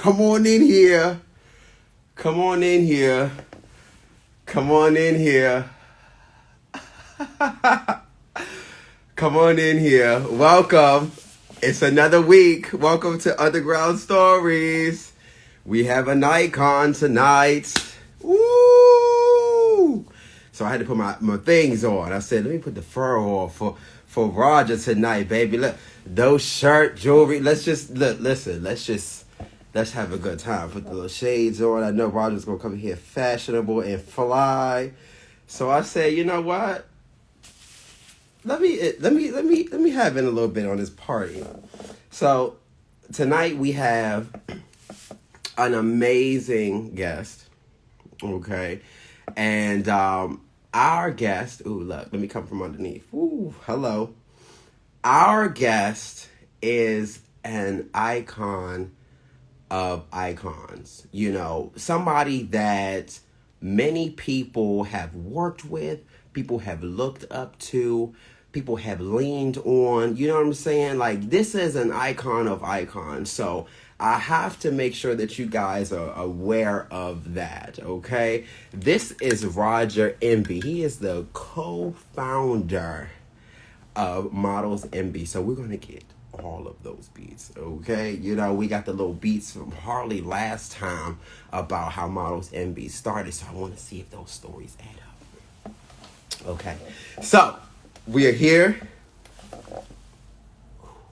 Come on in here. Come on in here. Come on in here. Come on in here. Welcome. It's another week. Welcome to Underground Stories. We have an icon tonight. Woo! So I had to put my things on. I said, let me put the fur on for Roger tonight, baby. Look, those shirt, jewelry. Let's have a good time. Put the little shades on. I know Roger's gonna come here fashionable and fly. So I said, you know what? Let me have in a little bit on this party. So tonight we have an amazing guest. Okay. And our guest, ooh, look, let me come from underneath. Ooh, hello. Our guest is an icon of icons. You know, somebody that many people have worked with, people have looked up to, people have leaned on. You know what I'm saying? Like, this is an icon of icons. So I have to make sure that you guys are aware of that, okay? This is Roger Envy. He is the co-founder of Models Envy. So we're going to get all of those beats, okay? You know, we got the little beats from Harley last time about how Models Envy started. So I want to see if those stories add up. Okay. So we are here.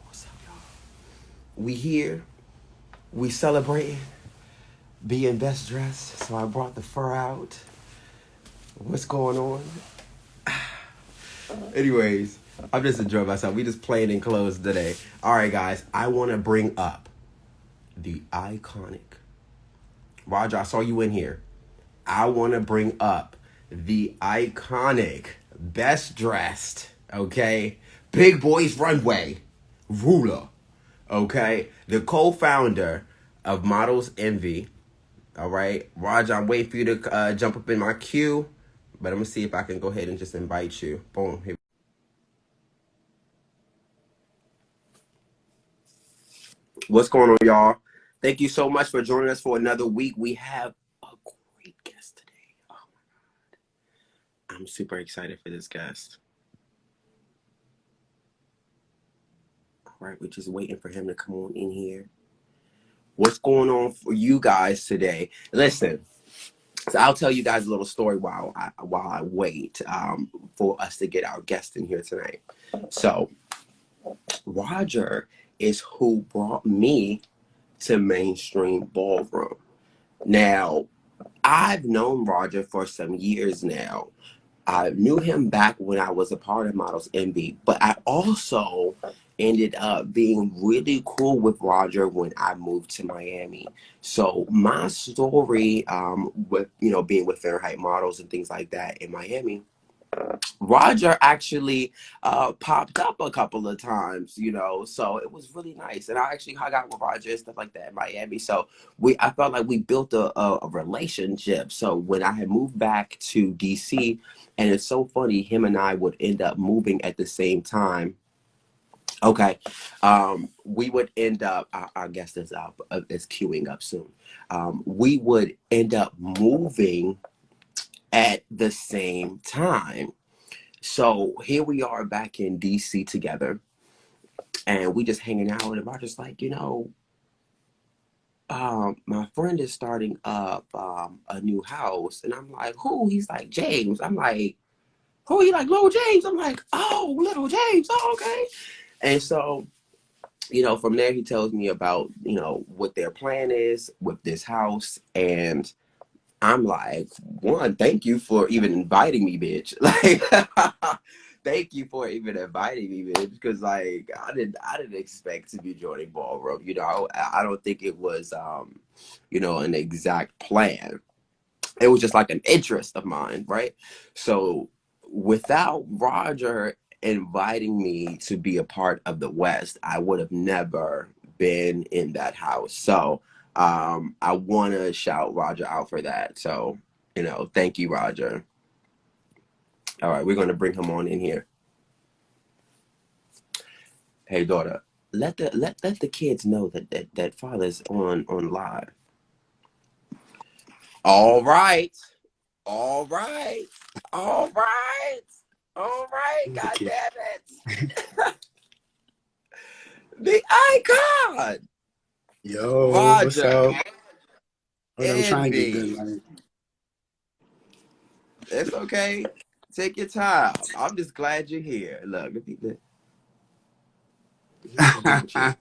What's up, y'all? We here. We celebrating being best dressed. So I brought the fur out. What's going on? Anyways, I'm just enjoying myself. We just playing in clothes today. All right, guys. I want to bring up the iconic. Roger, I saw you in here. I want to bring up the iconic, best dressed, okay, Big Boys Runway ruler, okay, the co-founder of Models Envy. All right, Roger, I'm waiting for you to jump up in my queue, but I'm gonna see if I can go ahead and just invite you. Boom. Here. What's going on, y'all? Thank you so much for joining us for another week. We have a great guest today. Oh my God. I'm super excited for this guest. All right, we're just waiting for him to come on in here. What's going on for you guys today? Listen, so I'll tell you guys a little story while I wait for us to get our guest in here tonight. So Roger is who brought me to mainstream ballroom. Now, I've known Roger for some years now. I knew him back when I was a part of Models Envy, but I also ended up being really cool with Roger when I moved to Miami. So my story with, you know, being with Fahrenheit Models and things like that in Miami, Roger actually popped up a couple of times, you know, so it was really nice. And I actually hung out with Roger and stuff like that in Miami. So I felt like we built a relationship. So when I had moved back to DC, and it's so funny, him and I would end up moving at the same time. Okay, we would end up, our guest is up, is queuing up soon. We would end up moving at the same time. So here we are back in DC together, and we just hanging out, and Roger's like, you know, my friend is starting up a new house, and I'm like, who? He's like, James. I'm like, who? He like, little James. I'm like, oh, little James. Oh, okay. And so, you know, from there he tells me about, you know, what their plan is with this house, and I'm like, one, thank you for even inviting me, bitch. Like, thank you for even inviting me, bitch. Because like, I didn't expect to be joining ballroom. You know, I don't think it was, you know, an exact plan. It was just like an interest of mine, right? So without Roger inviting me to be a part of the West, I would have never been in that house. So I want to shout Roger out for that. So, you know, thank you, Roger. All right, we're going to bring him on in here. Hey, daughter. let the kids know that father's on live. All right. All right. All right. All right. God Okay. damn it. The icon. Yo, what's Roger up? Hold on, I'm trying to get good Envy. light. It's okay. Take your time. I'm just glad you're here. Look, let me with you.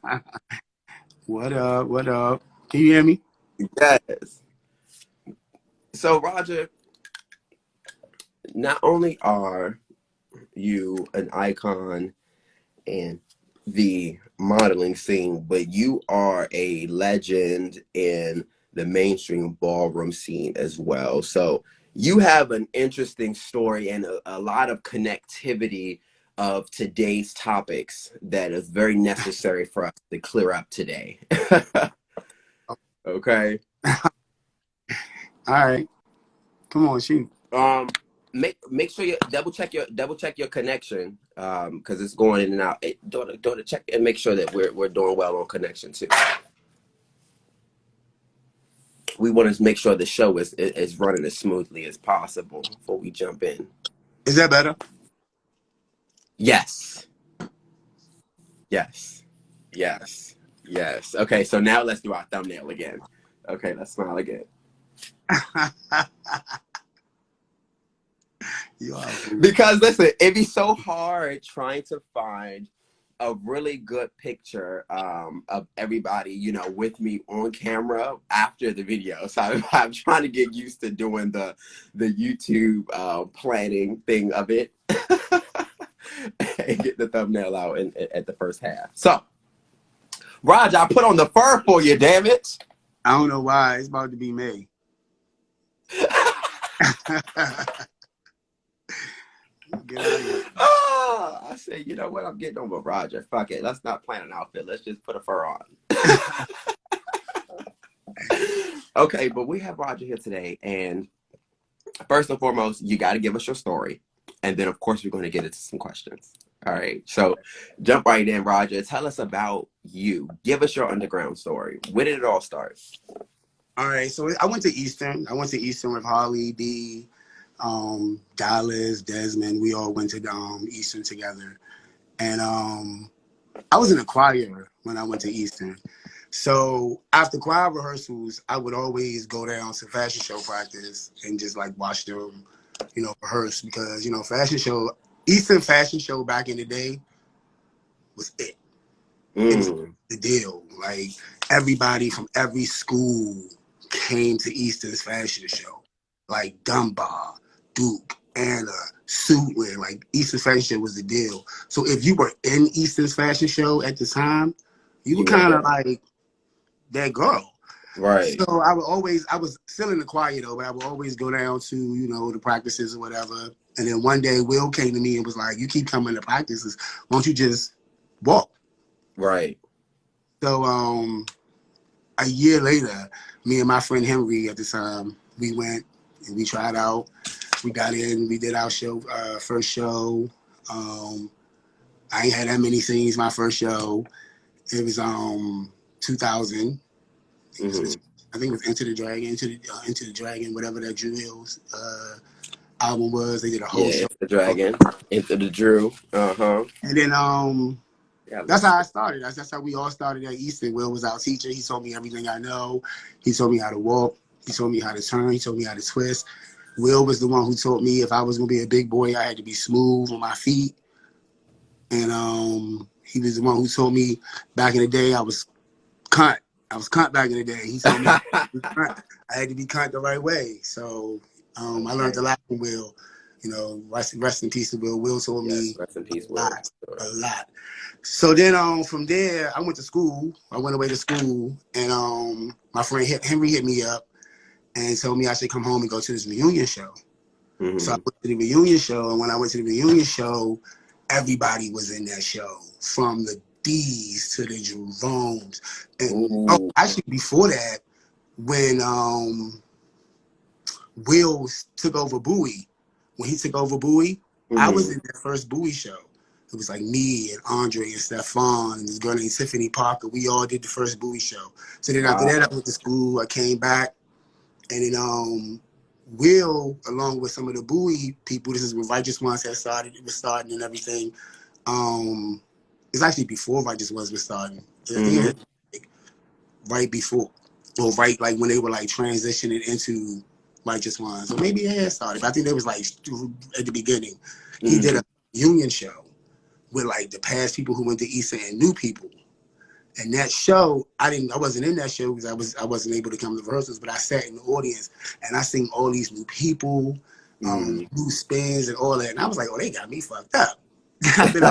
What up? What up? Can you hear me? Yes. So, Roger, not only are you an icon in the modeling scene, but you are a legend in the mainstream ballroom scene as well. So you have an interesting story and a lot of connectivity of today's topics that is very necessary for us to clear up today. Okay. All right. Come on, shoot. Um, make sure you double check your connection because it's going in and out. Do check and make sure that we're doing well on connection too. We want to make sure the show is running as smoothly as possible before we jump in. Is that better? Yes, yes, yes, yes. Okay, so now let's do our thumbnail again. Okay, let's smile again. You are fool. Because listen, it'd be so hard trying to find a really good picture of everybody, with me on camera after the video. So I'm trying to get used to doing the YouTube planning thing of it and get the thumbnail out at the first half. So, Raj, I put on the fur for you, damn it. I don't know why. It's about to be May. Get out of here. Oh, I said, you know what? I'm getting on with Roger. Fuck it. Let's not plan an outfit. Let's just put a fur on. Okay, but we have Roger here today. And first and foremost, you got to give us your story. And then, of course, we're going to get into some questions. All right. So jump right in, Roger. Tell us about you. Give us your underground story. Where did it all start? All right. So I went to Eastern. I went to Eastern with Harley, D, Dallas, Desmond. We all went to Eastern together. And I was in a choir when I went to Eastern. So after choir rehearsals, I would always go down to fashion show practice and just like watch them, rehearse because, Eastern fashion show back in the day was it. It was Mm, the deal. Like everybody from every school came to Eastern's fashion show. Like Dunbar, Duke, Anna, Suitland. Like Eastern's fashion show was the deal. So if you were in Eastern's fashion show at the time, you were you were kind of there. like that girl. Right. So I was still in the choir though, but I would always go down to, the practices or whatever. And then one day Will came to me and was like, you keep coming to practices. Why don't you just walk? Right. So a year later, me and my friend Henry at the time, we went and we tried out. We got in, we did our show, first show. I ain't had that many scenes my first show. It was 2000. Mm-hmm. I think it was Into the Dragon, whatever that Drew Hills album was. They did a whole Yeah, show. it's the dragon. Into the Drew. Uh-huh. And then Yeah, that's listen. how I started. That's how we all started at Easton. Will was our teacher. He told me everything I know. He told me how to walk. He told me how to turn. He told me how to twist. Will was the one who taught me if I was gonna be a big boy, I had to be smooth on my feet. And he was the one who told me back in the day I was cunt. I was cunt back in the day. He told me I had to be cunt the right way. So I learned Okay. a lot from Will. Rest in peace to Will. Will told Yes, me rest in peace, a Will. lot, Sure. a lot. So then from there, I went to school. I went away to school, and my friend Henry hit me up and told me I should come home and go to this reunion show. So I Mm-hmm. went to the reunion show, and when I went to the reunion show, everybody was in that show, from the D's to the Jeromes. And Ooh. actually before that, when Will took over Bowie, when he took over Bowie, I was Mm-hmm. in that first Bowie show. It was like me and Andre and Stefan and this girl named Tiffany Parker. We all did the first Bowie show. So then after that, I Wow. went to school. I came back, and then Will, along with some of the Bowie people, this is when Righteous Ones had started. It was starting and everything. Um, it's actually before Righteous Ones was starting. I think it Mm-hmm. had, like, right before, or right like when they were like transitioning into Righteous Ones. So maybe it had started. But I think they was like at the beginning. He did Mm-hmm. a union show with like the past people who went to Easter and new people. And that show, I wasn't in that show because I wasn't able to come to rehearsals, but I sat in the audience and I seen all these new people, Mm-hmm. new spins and all that. And I was like, oh, they got me fucked up. I said,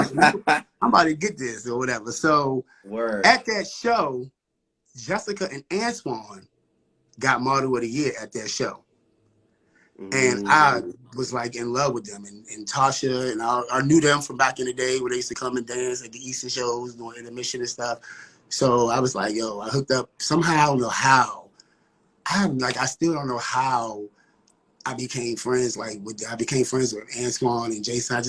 I'm about to get this or whatever. So Word. at that show, Jessica and Antoine got Model of the Year at that show. And I Mm-hmm. was like in love with them. And Tasha, and I knew them from back in the day where they used to come and dance at the Easter shows, doing intermission and stuff. So I was like, yo, I hooked up somehow. I don't know how. I still don't know how I became friends. I became friends with Antoine and Jason. I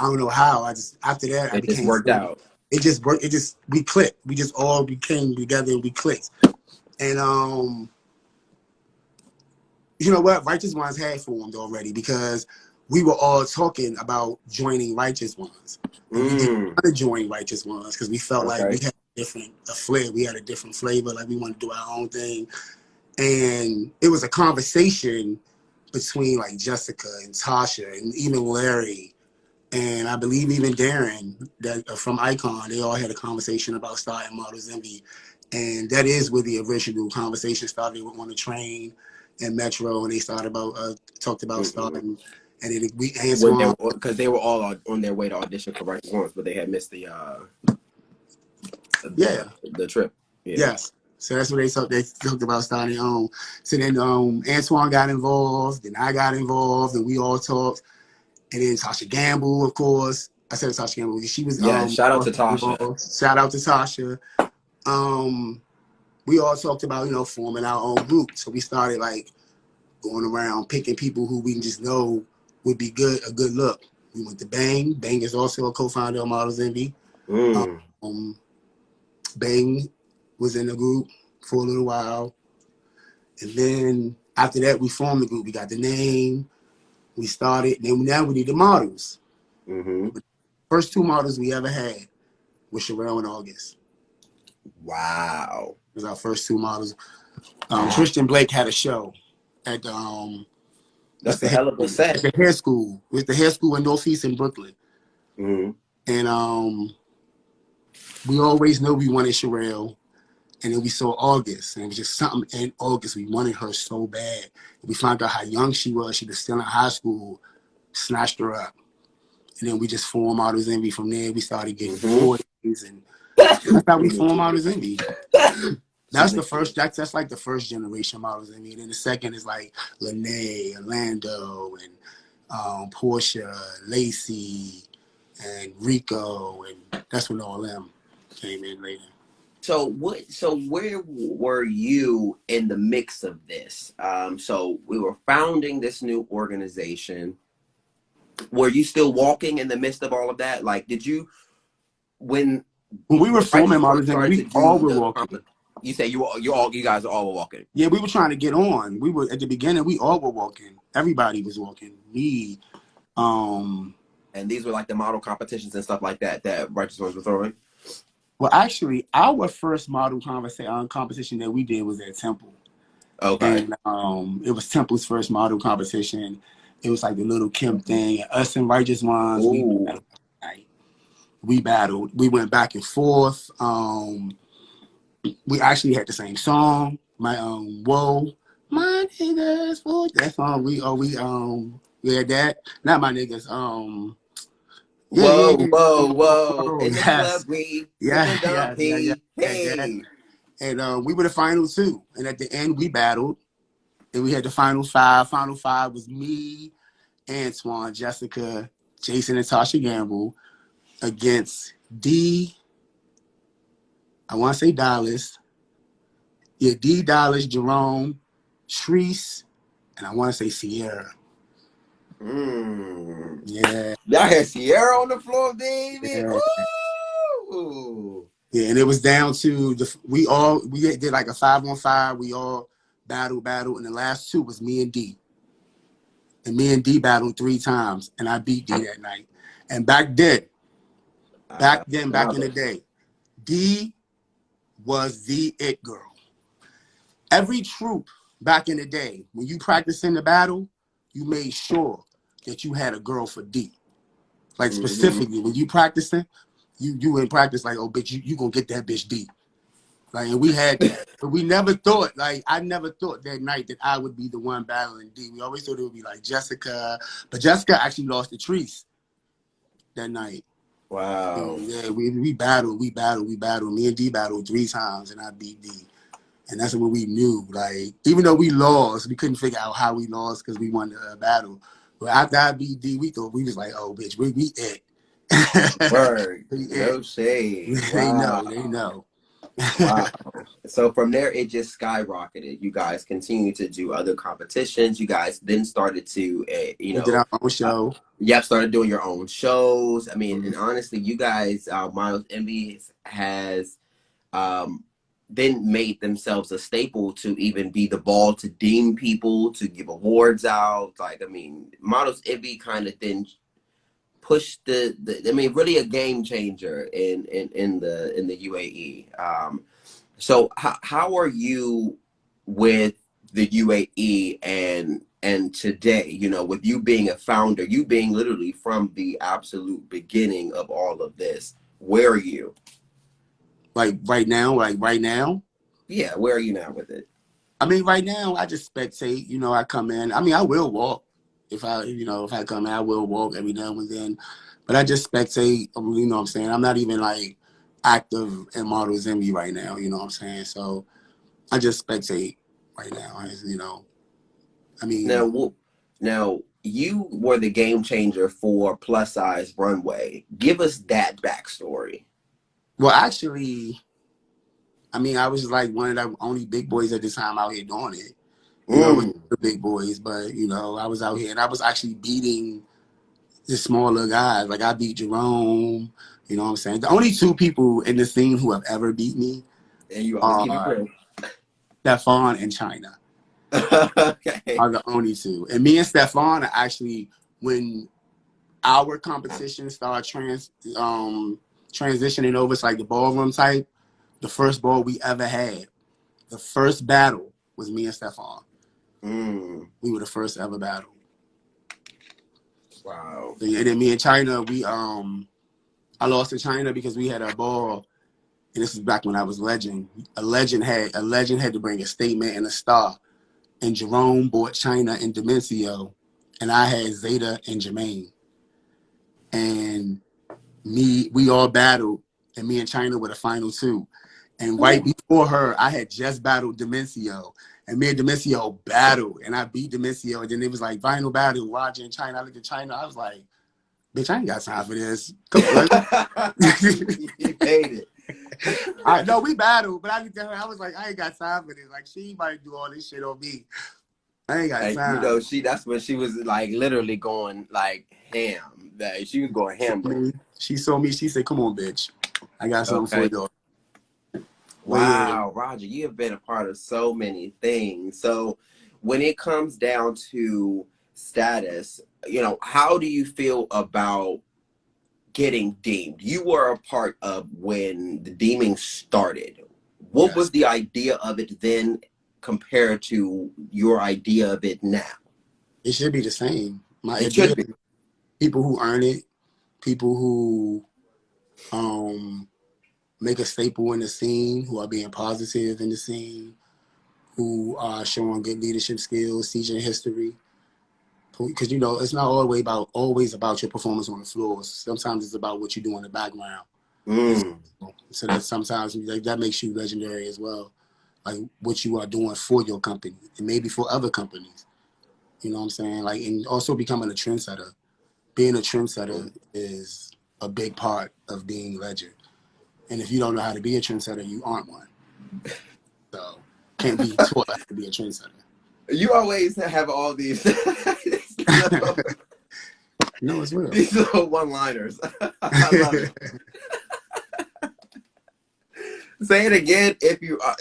don't know how. After that, I It just became worked friends. out. It just worked. We clicked. We just all became together and we clicked. And you know what? Righteous Ones had formed already because we were all talking about joining Righteous Ones. And we didn't Mm. want to join Righteous Ones because we felt like we Okay. had a flair. We had a different flavor. Like we wanted to do our own thing. And it was a conversation between like Jessica and Tasha and even Larry. And I believe even Darren that from Icon, they all had a conversation about starting Models Envy. And that is where the original conversation started. They were on the train in Metro and they talked about Mm-mm. starting. And then we When they Antoine, were, because they were all on their way to audition for Righteous Ones, but they had missed yeah, the trip. Yeah. yes. So that's what they talked about starting on. So then Antoine got involved, then I got involved, and we all talked. And then Tasha Gamble, of course. I said Tasha Gamble. She was Yeah. Shout out to also Tasha. involved. Shout out to Tasha. Um, we all talked about, forming our own group. So we started like going around picking people who we just know would be a good look. We went to Bang. Bang is also a co-founder of Models Envy. Mm. Um, Bang was in the group for a little while. And then after that, we formed the group. We got the name. We started. Now we need the models. Mm-hmm. First two models we ever had was Sherelle and August. Wow. It was our first two models. Tristan Blake had a show at what's That's the a hair hell of a school? At set. the hair school. It was the hair school in Northeast in Brooklyn. Mm-hmm. And we always knew we wanted Sherelle. And then we saw August, and it was just something in August. We wanted her so bad. We found out how young she was. She was still in high school, snatched her up. And then we just formed Models Envy. From there, we started getting Mm-hmm. boys, and that's how we formed Models Envy. Excuse me. That's like the first generation Models Envy. And then the second is like Lene, Orlando, and Portia, Lacey, and Rico, and that's when all them came in later. So what? So where were you in the mix of this? So we were founding this new organization. Were you still walking in the midst of all of that? Like, did you when When we were when forming Righteous Ones Models Envy, started to we all do were the walking. you say you guys are all walking, Yeah, we were trying to get on. We were at the beginning. We all were walking. Everybody was walking. Me, um, and these were like the model competitions and stuff like that that Righteous Ones were throwing. well, actually, our first model competition that we did was at Temple, Okay. and it was Temple's first model competition. It was like the Little Kim thing. And us and Righteous Ones, Ooh. we battled. We went back and forth. We actually had the same song. My whoa, my niggas, whoa. That song we had that. Not my niggas. Whoa, Whoa, whoa, whoa, whoa! whoa. In the club, Yes, we yeah, sipping Dom yeah, yeah, yeah, P. yeah, yeah. Hey. And we were the final two. And at the end, we battled. And we had the final five. Final five was me, Antoine, Jessica, Jason, and Tasha Gamble against D. I want to say Dallas. Yeah, D. Dallas, Jerome, Shreese, and I want to say Sierra. Mm. Yeah, Y'all had Sierra on the floor, baby. yeah, Ooh. yeah. And it was down to we did like a 5-on-5. We all battled, and the last two was me and D. And me and D battled 3 times, and I beat D that night. And back in the Brother. day, D was the it girl. Every troop back in the day, when you practiced in the battle, you made sure that you had a girl for D. Like Mm-hmm. specifically, when you practicing, you in practice like, oh bitch, you gonna get that bitch D. Like, and we had that. But we never thought, like, I never thought that night that I would be the one battling D. We always thought it would be like Jessica. But Jessica actually lost to Treese that night. Wow. And yeah, we battled. Me and D battled 3 times, and I beat D. And that's when we knew, like, even though we lost, we couldn't figure out how we lost because we won the battle. But after I beat D, we thought we was like, oh, bitch, we it. Word. We it. No shade. They Wow. know. They know. Wow. So from there, it just skyrocketed. You guys continued to do other competitions. You guys then started to, We did our own uh, show. yeah, started doing your own shows. I mean, Mhm. and honestly, you guys, Models Envy has um, then made themselves a staple to even be the ball to deem people, to give awards out. Like, I mean, Models Envy kind of then push the I mean really a game changer in the UAE. So how are you with the UAE and today, you know, with you being a founder, you being literally from the absolute beginning of all of this, where are you? Like right now. Yeah, where are you now with it? I mean, right now, I just spectate. You know, I come in. I mean, I will walk if I come in, I will walk every now and then. But I just spectate. You know what I'm saying? I'm not even like active in Models Envy right now. You know what I'm saying? So I just spectate right now. You know, I Now, mean, now you were the game changer for Plus Size Runway. Give us that backstory. well, actually, I mean, I was like one of the only big boys at the time out here doing it. You know, with Mm, the big boys, but you know, I was out here and I was actually beating the smaller guys. Like I beat Jerome. You know what I'm saying? The only two people in the scene who have ever beat me and you always keep it are real. Stefan and China. Okay. Are the only two. And me and Stefan are actually when our competition started transitioning over to like the ballroom type, the first ball we ever had, the first battle was me and Stefan. Mm, We were the first ever battle. wow. And then me and China, I lost to China because we had a ball. And this is back when I was legend. A legend had to bring a statement and a star. And Jerome bought China and Demencio, and I had Zeta and Jermaine. And we all battled, and me and China were the final two. And right Ooh. before her, I had just battled Demencio. And me and Demencio battled, and I beat Demencio. And then it was like final battle, Roger and China. I looked at China, I was like, bitch, I ain't got time for this. Come on. You paid it. I know we battled, but I looked at her, I was like, I ain't got time for this. Like, she might do all this shit on me. I ain't got And you time. know, that's when she was like literally going like ham. That she was going ham though. She saw me, she said, come on, bitch. I got something for Okay. you. But yeah, Wow, Roger, you have been a part of so many things. So when it comes down to status, you know, how do you feel about getting deemed? You were a part of when the deeming started. What yes. was the idea of it then compared to your idea of it now? It should be the same. My It idea should be. is people who earn it, people who um make a staple in the scene, who are being positive in the scene, who are showing good leadership skills, teaching history. Because you know, it's not always about your performance on the floor. Sometimes it's about what you do in the background. And Mm. so that sometimes like, that makes you legendary as well. Like what you are doing for your company and maybe for other companies. You know what I'm saying? Like, and also becoming a trendsetter. Being a trendsetter is a big part of being legend. And if you don't know how to be a trendsetter, you aren't one. So can't be taught how to be a trendsetter. You always have all these. No, it's real. These little one-liners. I love it. Say it again if you are.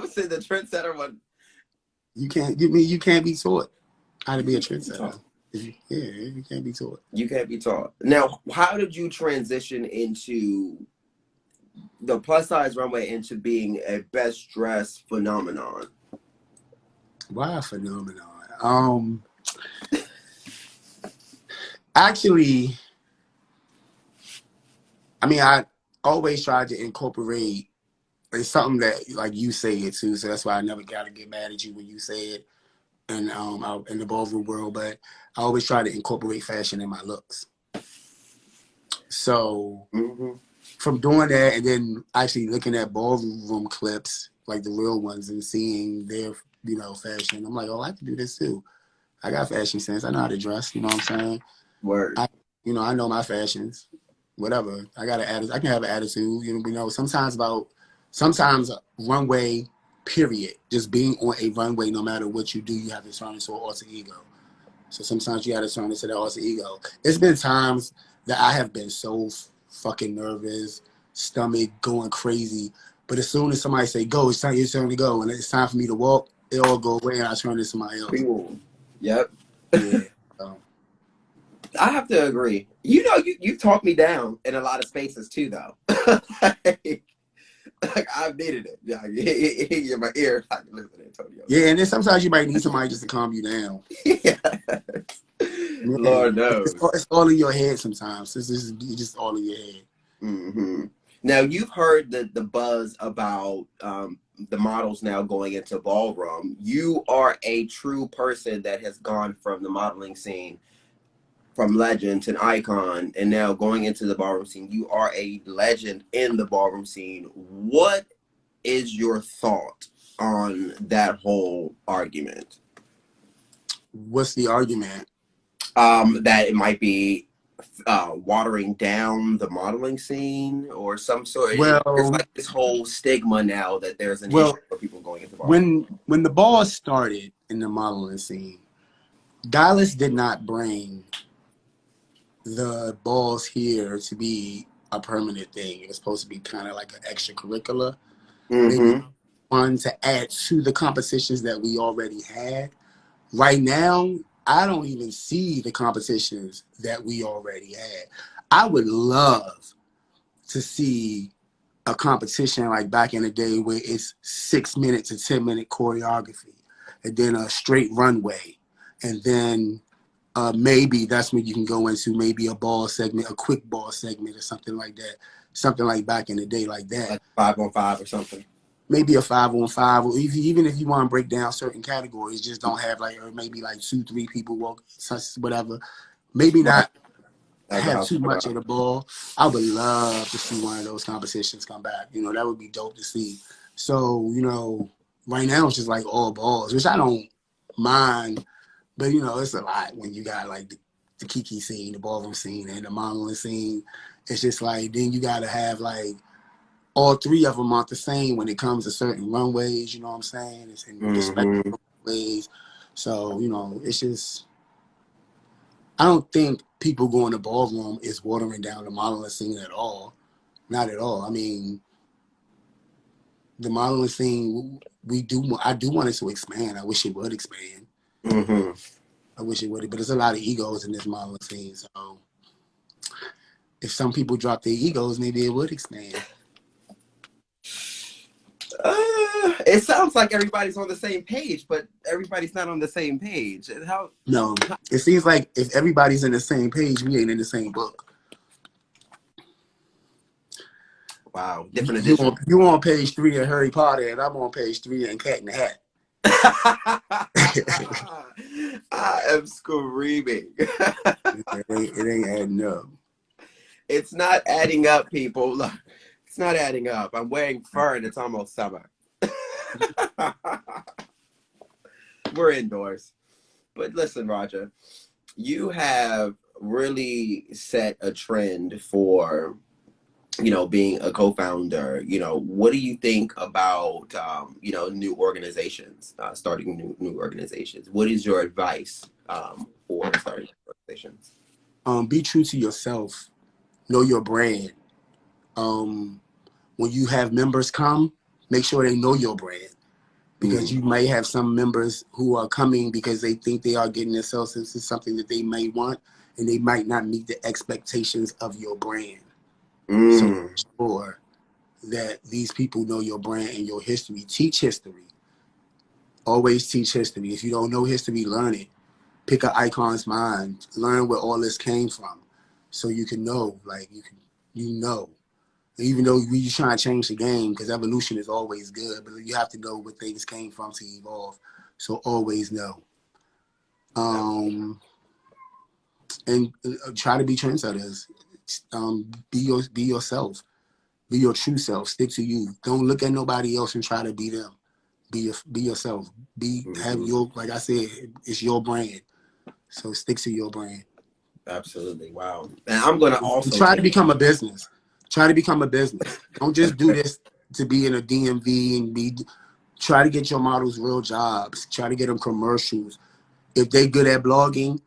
Say the trendsetter one. You can't be taught how to be a You can't be trendsetter. taught. You can't be taught. You can't be taught. Now, how did you transition into the plus size runway into being a best dressed phenomenon? Why a phenomenon? Actually, I mean, I always tried to incorporate. It's something that like you say it too, so that's why I never got to get mad at you when you say it. And out in the ballroom world, but I always try to incorporate fashion in my looks. So Mm-hmm. from doing that, and then actually looking at ballroom clips, like the real ones, and seeing their fashion, I'm like, oh, I can do this too. I got fashion sense. I know how to dress. You know what I'm saying? Word. I know my fashions. Whatever. I got an attitude. I can have an attitude. Sometimes runway. Period. Just being on a runway, no matter what you do, you have to turn into an alter ego. So sometimes you got to turn into that alter ego. It's been times that I have been so fucking nervous, stomach going crazy. But as soon as somebody say go, it's time your turn to go, and it's time for me to walk, it all go away, and I turn into somebody else. Cool. Yep. Yeah. Um, I have to agree. You've talked me down in a lot of spaces too, though. like I've needed it. Yeah, in my ear. Like, listen, Antonio. yeah, and then sometimes you might need somebody just to calm you down. Yeah. Yeah. Lord knows. It's all in your head sometimes. It's just all in your head. Hmm. Now you've heard the buzz about the models now going into ballroom. You are a true person that has gone from the modeling scene, from legend to icon, and now going into the ballroom scene. You are a legend in the ballroom scene. What is your thought on that whole argument? What's the argument? That it might be watering down the modeling scene or some sort. There's Well, like this whole stigma now that there's an issue well, for people going into ballroom. when the ball started in the modeling scene, Dallas did not bring the balls here to be a permanent thing. It was supposed to be kind of like an extracurricular, maybe Mm-hmm. fun to add to the competitions that we already had. Right now, I don't even see the competitions that we already had. I would love to see a competition like back in the day where it's 6 minute to 10 minute choreography and then a straight runway. And then maybe that's when you can go into maybe a ball segment, a quick ball segment or something like that. Something like back in the day like that. Like 5-on-5 or something. Maybe a 5-on-5, or even if you want to break down certain categories, just don't have like, or maybe like 2, 3 people walk, whatever. Maybe Right. not As a have house too much of photographer. the ball. I would love to see one of those competitions come back. That would be dope to see. So, right now it's just like all balls, which I don't mind, but it's a lot when you got like the Kiki scene, the ballroom scene, and the modeling scene. It's just like then you got to have like all three of them aren't the same when it comes to certain runways. You know what I'm saying? It's in respect Mm-hmm. ways. So it's just I don't think people going to ballroom is watering down the modeling scene at all. Not at all. I mean, the modeling scene I do want it to expand. I wish it would expand. Mm-hmm. I wish it would, but there's a lot of egos in this modeling scene. So if some people drop their egos, maybe it would expand. It sounds like everybody's on the same page, but everybody's not on the same page. No, it seems like if everybody's in the same page, we ain't in the same book. Wow, different You on edition. you on page 3 of Harry Potter, and I'm on page 3 in Cat in the Hat. I am screaming. It ain't adding up. It's not adding up, people. Look, it's not adding up. I'm wearing fur and it's almost summer. We're indoors. But listen, Roger, you have really set a trend for being a co-founder. What do you think about new organizations, starting new organizations? What is your advice for starting organizations? Be true to yourself. Know your brand. Um, when you have members come, make sure they know your brand, because Mm. you might have some members who are coming because they think they are getting themselves into something that they may want, and they might not meet the expectations of your brand. So make Mm. sure that these people know your brand and your history. Teach history. Always teach history. If you don't know history, learn it. Pick an icon's mind. Learn where all this came from, so you can know. Like you know. Even though you're trying to change the game, because evolution is always good, but you have to know where things came from to evolve. So always know. Um, and try to be trendsetters. Be yourself. Be your true self. Stick to you. Don't look at nobody else and try to be them. Be yourself. Have Hmm. your, like I said, it's your brand. So stick to your brand. Absolutely. Wow. And I'm gonna And also try to take it. become a business. Try to become a business. Don't just do this to be in a DMV and be. Try to get your models real jobs. Try to get them commercials. If they good at blogging,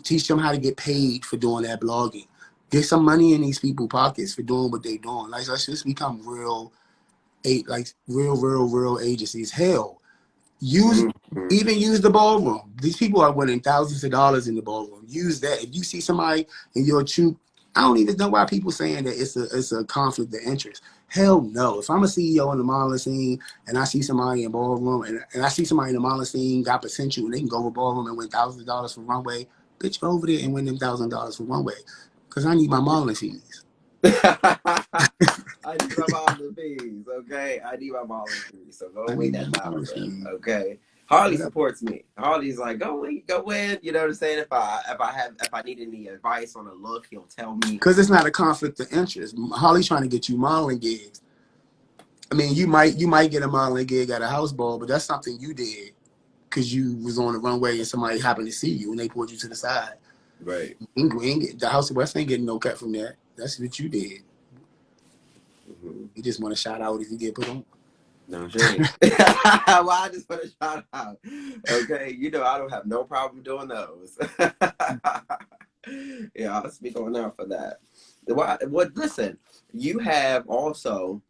teach them how to get paid for doing that blogging. Get some money in these people's pockets for doing what they doing. Like, let's just become real agencies. Hell, use Hmm. even use the ballroom. These people are winning thousands of dollars in the ballroom. Use that. If you see somebody in your true, I don't even know why people saying that it's a conflict of interest. Hell no. If I'm a CEO in the modeling scene and I see somebody in ballroom and I see somebody in the modeling scene got potential and they can go over ballroom and win thousands of dollars for runway, bitch, go over there and win them $1,000 for runway. Because I need my modeling fees. I need my modeling fees, okay? I need my modeling fees. So go I win need my that modeling $1,000, fees. okay? Harley Whatever. supports me. Harley's like, go win. You know what I'm saying? If I need any advice on a look, he'll tell me. Because it's not a conflict of interest. Holly's trying to get you modeling gigs. I mean, you might get a modeling gig at a house ball, but that's something you did because you was on the runway and somebody happened to see you and they pulled you to the side. Right. The House of West ain't getting no cut from that. That's what you did. Hmm. You just want to shout out if you get put on. No shade. Well, I just want to shout out. Okay, I don't have no problem doing those. Yeah, I'll speak on now for that. What? Listen, you have also,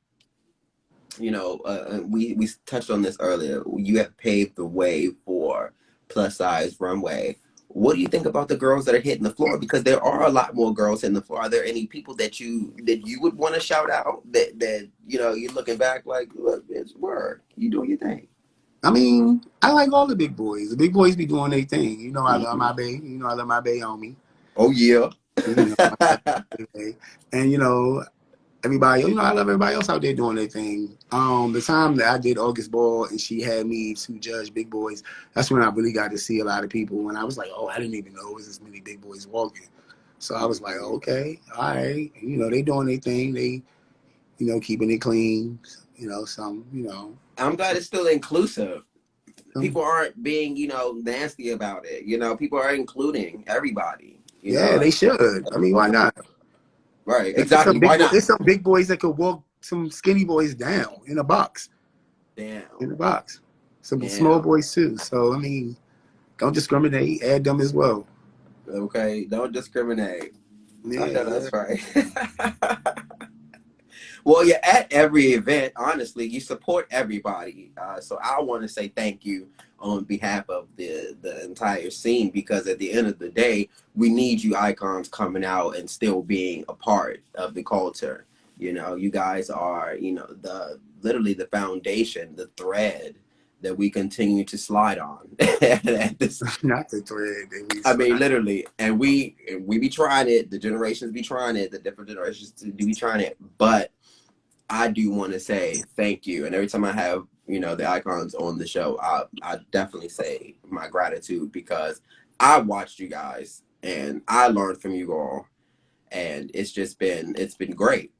we touched on this earlier. You have paved the way for plus size runway. What do you think about the girls that are hitting the floor? Because there are a lot more girls in the floor. Are there any people that you would want to shout out that you're looking back like, look, it's word, you doing your thing. I mean, I like all the big boys. The big boys be doing their thing. I love Hmm. my bae. I love my bae on me. Oh yeah. I love my bae. And everybody, I love everybody else out there doing their thing. The time that I did August Ball and she had me to judge big boys, that's when I really got to see a lot of people. And I was like, oh, I didn't even know it was this many big boys walking. So I was like, Hmm. okay, all right. They doing their thing. They, keeping it clean. I'm glad So, it's still inclusive. some, People aren't being nasty about it. People are including everybody. yeah, they should. I mean, why not? Right, It's some exactly. Why big boy. not? It's some big boys that could walk some skinny boys down in a box. In Damn. a box. Some small Damn. boys too. So I mean, don't discriminate. Add them as well. Okay, don't discriminate. I Yeah, know yeah. that's right. Well, you're at every event. Honestly, you support everybody. So I want to say thank you on behalf of the entire scene, because at the end of the day, we need you icons coming out and still being a part of the culture. You guys are the literally the foundation, the thread that we continue to slide on. At this, Not the thread that we I mean, slide. literally, and we be trying it. The generations be trying it. The different generations do be trying it, but I do want to say thank you. And every time I have, the icons on the show, I definitely say my gratitude, because I watched you guys and I learned from you all. And it's been great.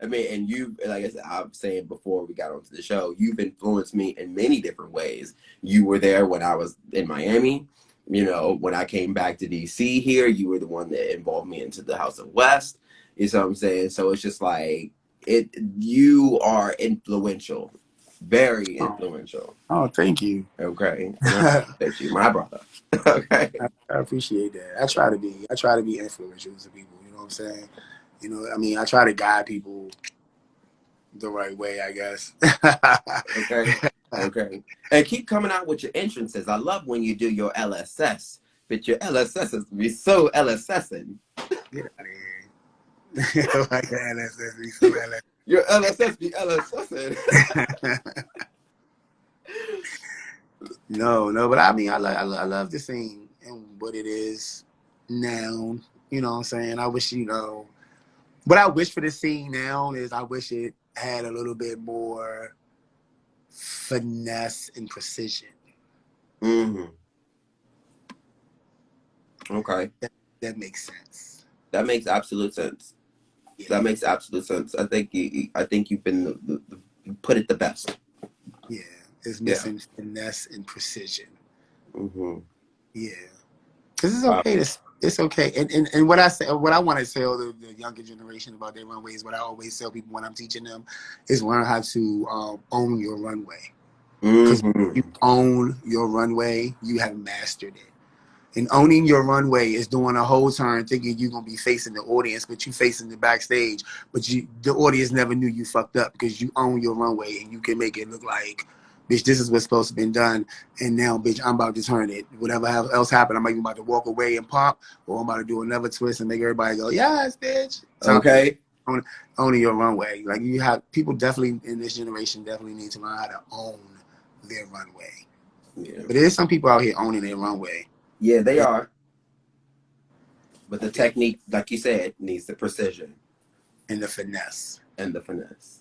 I mean, and you, like I said, I'm saying before we got onto the show, you've influenced me in many different ways. You were there when I was in Miami. When I came back to DC here, you were the one that involved me into the House of West. You know what I'm saying? So it's just like you are influential Very Oh, influential. oh, thank you. Okay, and I I, appreciate you, my brother. Okay. I appreciate that. I try to be influential to people. You know what I'm saying? You know, I mean, I try to guide people the right way, I guess. Okay. Okay. And keep coming out with your entrances. I love when you do your LSS, but your LSSs be so LSSing. Get out of here. Like LSS, be so Your LSS be LSSing. LSS. No, no, but I mean, I love the scene and what it is now. You know what I'm saying? I wish, what I wish for the scene now is I wish it had a little bit more finesse and precision. Hmm. Okay. That makes sense. That makes absolute sense. Yeah, That makes absolute sense. I think you've been you put it the best. yeah. It's Yeah. missing finesse and precision. Hmm. Yeah. Because it's Wow. okay to it's okay. And what I say, what I want to tell the younger generation about their runways, what I always tell people when I'm teaching them, is learn how to own your runway. Because you Hmm. own your runway, you have mastered it. And owning your runway is doing a whole turn thinking you're gonna be facing the audience, but you facing the backstage. But the audience never knew you fucked up because you own your runway and you can make it look like, bitch, this is what's supposed to be done. And now, bitch, I'm about to turn it. Whatever else happened, I'm either about to walk away and pop, or I'm about to do another twist and make everybody go, yes, bitch. Something. Okay. Owning your runway. Like you have people definitely in this generation definitely need to learn how to own their runway. Yeah. But there's some people out here owning their runway. Yeah, they Yeah. are. But the technique, like you said, needs the precision And the finesse. and the finesse.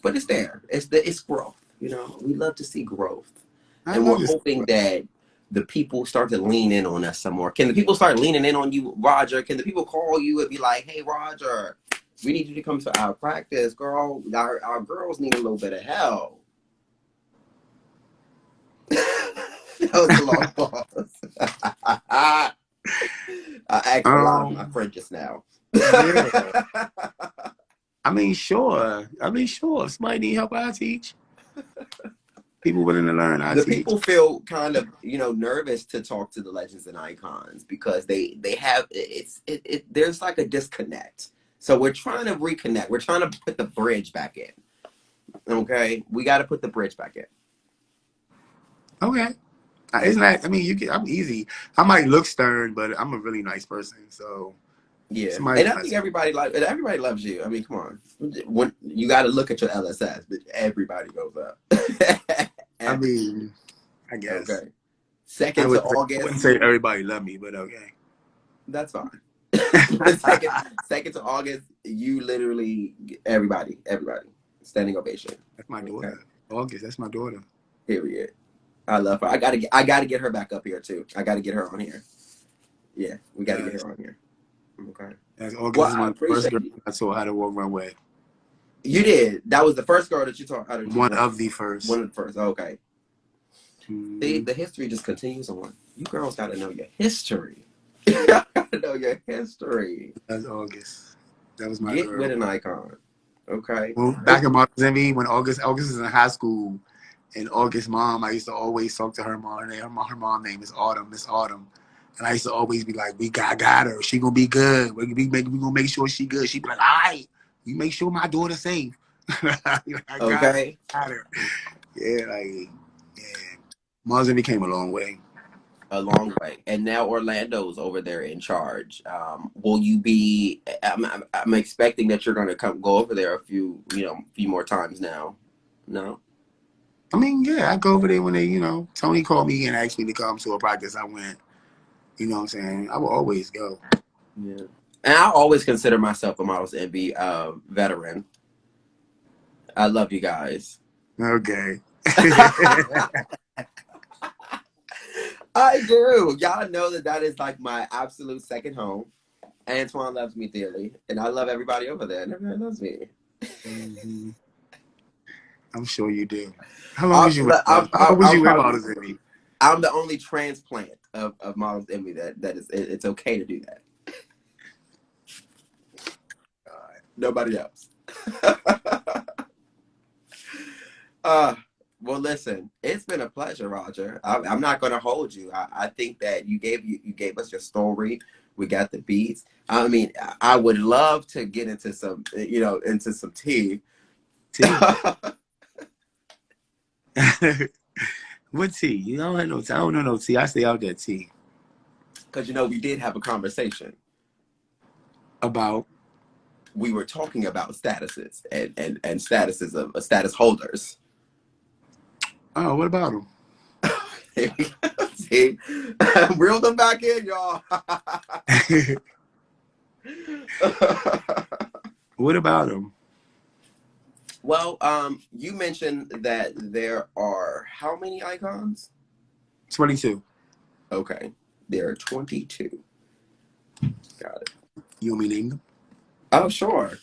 But it's there. It's growth. You know, we love to see growth, I and love we're this. hoping that the people start to lean in on us some more. Can the people start leaning in on you, Roger? Can the people call you and be like, "Hey, Roger, we need you to come to our practice, girl. Our girls need a little bit of help." That was a long pause. I asked a lot of my Um, friends just now. yeah. I mean, sure. If somebody need help, I teach. People willing to learn, I The teach. people feel kind of nervous to talk to the legends and icons because they have there's like a disconnect, so we're trying to reconnect, we're trying to put the bridge back in. Okay, we got to put the bridge back in. Okay. Isn't that? I mean, I'm easy. I might look stern, but I'm a really nice person. So Yeah, somebody and can I think mess with me. everybody loves you. I mean, come on, when you got to look at your LSS, but everybody goes up. I Every- mean, I guess okay, I second to would. I wouldn't August. say everybody love me, but okay. That's fine. But second to August, you literally everybody standing ovation. That's my Okay, daughter. August. That's my daughter. period. I love her. I gotta get her back up here too. I gotta get her on here. Yeah, we gotta get Yes. her on here. Okay. As August Well, is I one of the first appreciate girls you. I taught how to walk runway. You did. That was the first girl that you taught how to One one of the one first. of the first. Okay. See, Mm-hmm. the history just continues on. You girls gotta know your history. You gotta know your history. That's August. That was my Get with girl. an icon. Okay. Well, back in Models Envy, when August was in high school, and August's mom, I used to always talk to her mom. Her mom name is Autumn, Miss Autumn. And I used to always be like, we got her. She gonna be good. We gonna make sure she good. She be like, all right, you make sure my daughter's safe. I Okay. got her. Yeah, like, yeah. Models Envy came a long way. A long way. And now Orlando's over there in charge. Will you be? I'm expecting that you're going to go over there a few more times now. No. I mean, yeah, I go over there when Tony called me and asked me to come to a practice. I went. You know what I'm saying? I will always go. Yeah. And I always consider myself a Models Envy veteran. I love you guys. Okay. I do. Y'all know that is like my absolute second home. Antoine loves me dearly, and I love everybody over there, and everybody loves me. hmm I'm sure you do. How long I'm, was you with How I'm, long was I'm you with probably Models Envy? I'm the only transplant of Models Envy that is it's okay to do that. Nobody else. Uh, well, listen, it's been a pleasure, Roger. I'm not going to hold you. I think that you gave us your story. We got the beats. I mean, I would love to get into some, into some tea. Tea. What tea? You don't have no tea. I don't know no tea. I stay out there tea. Because we did have a conversation. About We were talking about statuses and statuses of status holders. what about them? See, reel them back in, y'all. What about them? Well, you mentioned that there are how many icons? 22. Okay, there are 22. Got it. You want me to name them? Oh, sure.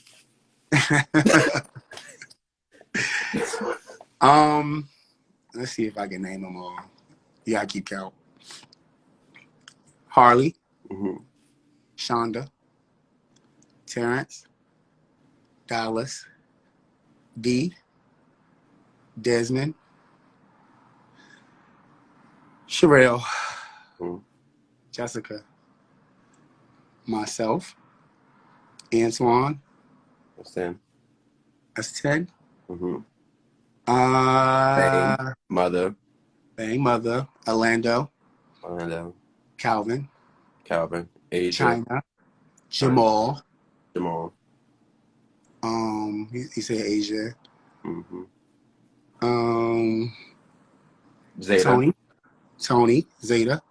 Let's see if I can name them all. Yeah, I keep count. Harley, Mm-hmm. Shonda, Terrence, Dallas, D, Desmond, Sherelle, Mm-hmm. Jessica, myself, Antoine. What's 10? That's 10. Mm-hmm. Bang, Uh, mother, Bang Mother, Orlando, Orlando, Calvin, Calvin, Asia, China, China, Jamal. Jamal. He said Asia. Mm-hmm. Um, Zeta. Tony, Zeta.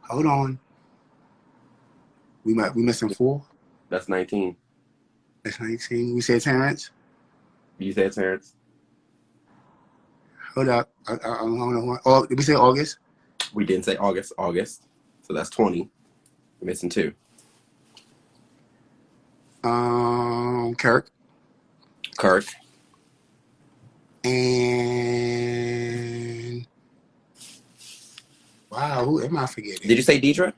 Hold on. We missing 4. That's 19. That's 19. We said Terrence. You said Terrence. Hold up. Hold on. Oh, did we say August? We didn't say August. August. So that's 20. We're missing 2. Kirk. Kirk. And wow, who am I forgetting? Did you say Deidre?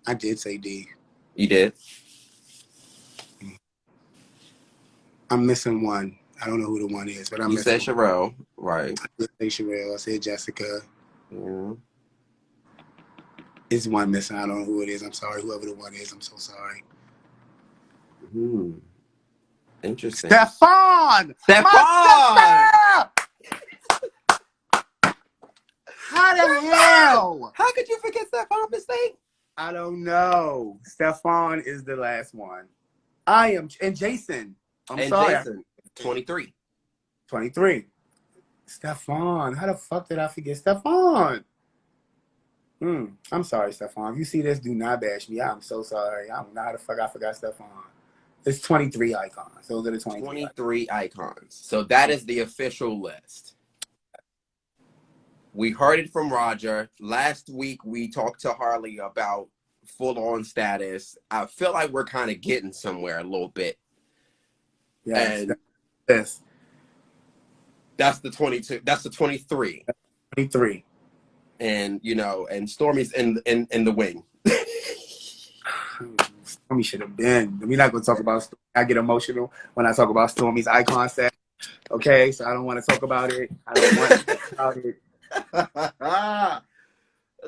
I did say D. You did. I'm missing one. I don't know who the one is, but I'm You said missing one. Sherelle. Right. I did say Sherelle. I said Jessica. Yeah. It's one missing. I don't know who it is. I'm sorry. Whoever the one is, I'm so sorry. Interesting. Stefan! My Stephon! sister! How the hell? How could you forget Stephon, mistake? I don't know. Stefan is the last one. I am. And Jason. I'm And sorry. Jason, 23. 23. Stefan. How the fuck did I forget Stefan? I'm sorry, Stefan. If you see this, do not bash me. I'm so sorry. I don't know how the fuck I forgot Stefan. It's 23 icons. Those are the 23 icons. 23 icons. So that is the official list. We heard it from Roger. Last week, we talked to Harley about full-on status. I feel like we're kind of getting somewhere a little bit. Yes. And Yes. that's the 22. That's the 23. 23. And, and Stormy's in the wing. Stormy should have been. We're not going to talk about Stormy. I get emotional when I talk about Stormy's icon set. Okay, so I don't want to talk about it. I don't want to talk about it.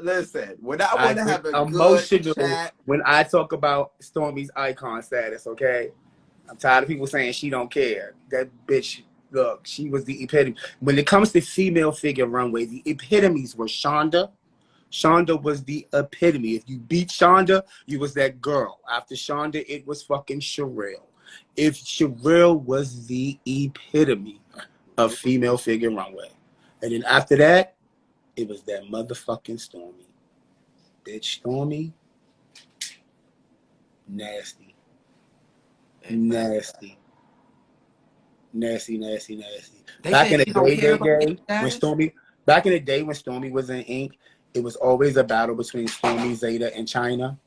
Listen, when I want to have a emotional good chat. when I talk about Stormy's icon status, okay? I'm tired of people saying she don't care. That bitch, look, she was the epitome. When it comes to female figure runway, the epitomes were Shonda. Shonda was the epitome. If you beat Shonda, you was that girl. After Shonda, it was fucking Sherelle. If Sherelle was the epitome of female figure runway. And then after that, it was that motherfucking Stormy. Bitch, Stormy, nasty. Nasty. Nasty. Back in the day, when Stormy, back in the day when Stormy was in Ink, it was always a battle between Stormy, Zeta, and China.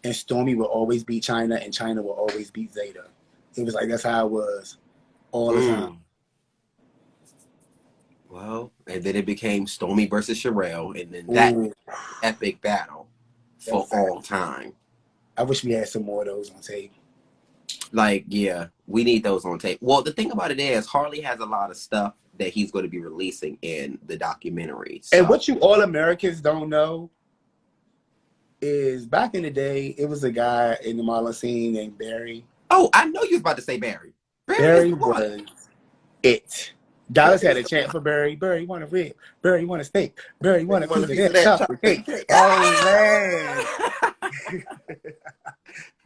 And Stormy would always beat China, and China would always beat Zeta. It was like that's how it was all the time. Well, and then it became Stormy versus Sherelle, and then that epic battle for all time. I wish we had some more of those on tape. Like, yeah, we need those on tape. Well, the thing about it is, Harley has a lot of stuff that he's going to be releasing in the documentary. And So, what you all Americans don't know is back in the day, it was a guy in the model scene named Barry. oh, I know you was about to say Barry. Barry is Barry the one. was it. Barry Dallas had is a the chant one. for Barry. Barry want a rib. Barry want a steak. Barry want You a want piece a of piece of that that chocolate chocolate cake. cake? Oh man,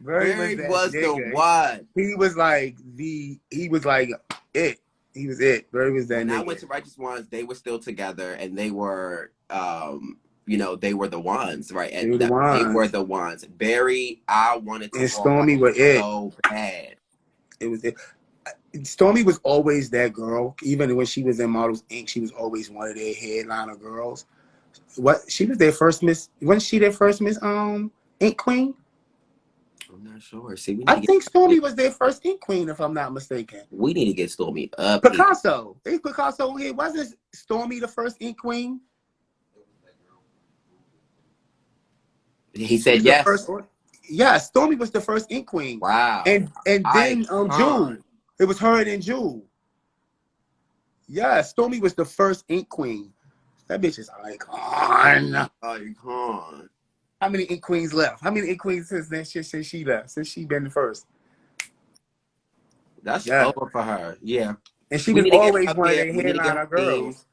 Barry was Barry that was the nigga. one. He was like the. He was like it. He was it. Barry was that When I went nigga. to Righteous Ones, they were still together, and they were, they were the ones, right? They And were the they were ones. the ones. Barry, I wanted to And walk out Stormy were it. so bad. It was it. Stormy was always that girl. Even when she was in Models Inc., she was always one of their headliner girls. What she was their first Miss? Wasn't she their first Miss Ink Queen? I'm not sure. See, we need I to think get Stormy was their first Ink Queen, if I'm not mistaken. Stormy up here. Picasso. They Picasso here. Wasn't Stormy the first Ink Queen? He She said was the yes. first. Yeah, Stormy was the first Ink Queen, Wow. and then Jewel. Icon. It was her and then Jewel. Yeah, Stormy was the first Ink Queen. That bitch is icon. Icon. How many Ink Queens left? How many Ink Queens since that shit since she left? Since she been the first? That's Yeah. over for her. Yeah. And she We was need to get always up one of there. their We need to get her headliner name girls.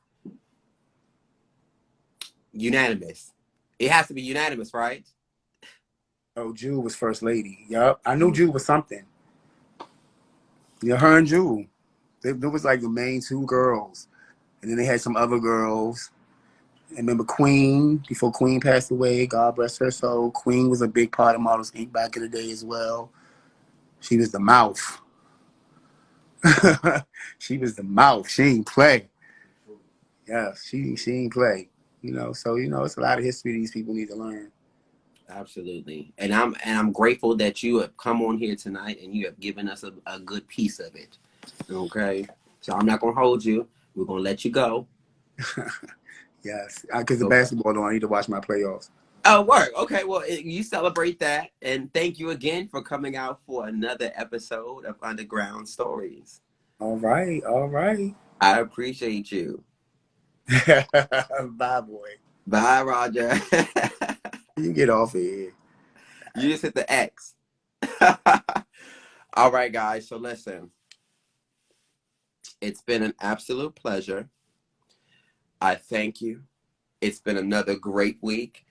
unanimous. It has to be unanimous, right? Oh, Jewel was first lady. Yup. I knew Jewel. Jewel was something. Yeah, her and Jewel. They was like the main two girls. And then they had some other girls. And remember Queen, before Queen passed away, God bless her soul. Queen was a big part of Models Inc. back in the day as well. She was the mouth. She was the mouth. She ain't play. Yeah, she ain't play. So it's a lot of history these people need to learn. Absolutely. And I'm grateful that you have come on here tonight and you have given us a good piece of it. Okay. So I'm not gonna hold you. We're gonna let you go. Yes, because the Okay. basketball don't. I need to watch my playoffs. Oh, work. Okay. Well, you celebrate that, and thank you again for coming out for another episode of Underground Stories. All right, all right. I appreciate you. Bye, boy. Bye, Roger. You get off of here. You just hit the X. All right, guys. So listen, it's been an absolute pleasure. I thank you. It's been another great week.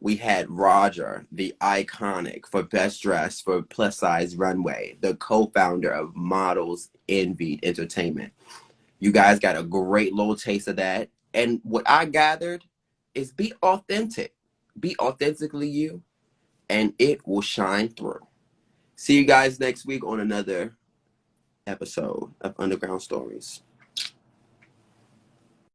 We had Roger, the iconic for Best Dress for Plus Size Runway, the co-founder of Models Envied Entertainment. You guys got a great little taste of that. And what I gathered is be authentic. Be authentically you, and it will shine through. See you guys next week on another episode of Underground Stories.